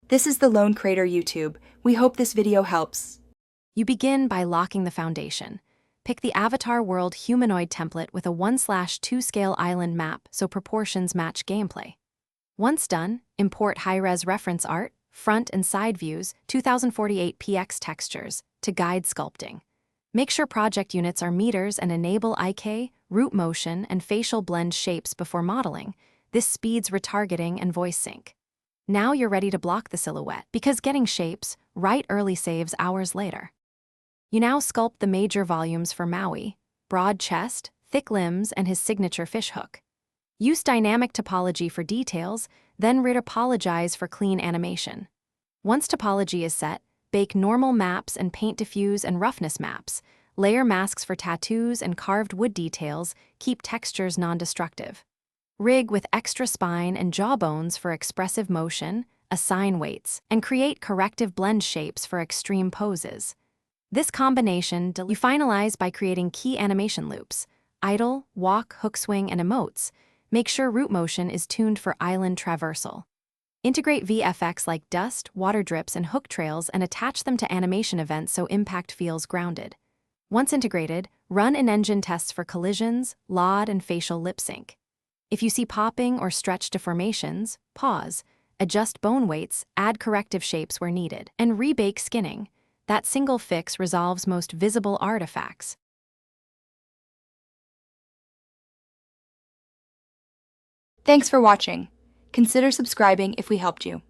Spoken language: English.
This is the Lone Crater YouTube. We hope this video helps. You begin by locking the foundation. Pick the Avatar World humanoid template with a 1/2 scale island map so proportions match gameplay. Once done, import high-res reference art, front and side views, 2048px textures to guide sculpting. Make sure project units are meters and enable IK, root motion, and facial blend shapes before modeling. This speeds retargeting and voice sync. Now you're ready to block the silhouette, because getting shapes right early saves hours later. You now sculpt the major volumes for Maui, broad chest, thick limbs, and his signature fishhook. Use dynamic topology for details, then retopologize for clean animation. Once topology is set, bake normal maps and paint diffuse and roughness maps, layer masks for tattoos and carved wood details, keep textures non-destructive. Rig with extra spine and jawbones for expressive motion, assign weights, and create corrective blend shapes for extreme poses. This combination you finalize by creating key animation loops, idle, walk, hook swing, and emotes. Make sure root motion is tuned for island traversal. Integrate VFX like dust, water drips, and hook trails and attach them to animation events so impact feels grounded. Once integrated, run in-engine tests for collisions, LOD, and facial lip sync. If you see popping or stretch deformations, pause, adjust bone weights, add corrective shapes where needed, and rebake skinning. That single fix resolves most visible artifacts. Thanks for watching. Consider subscribing if we helped you.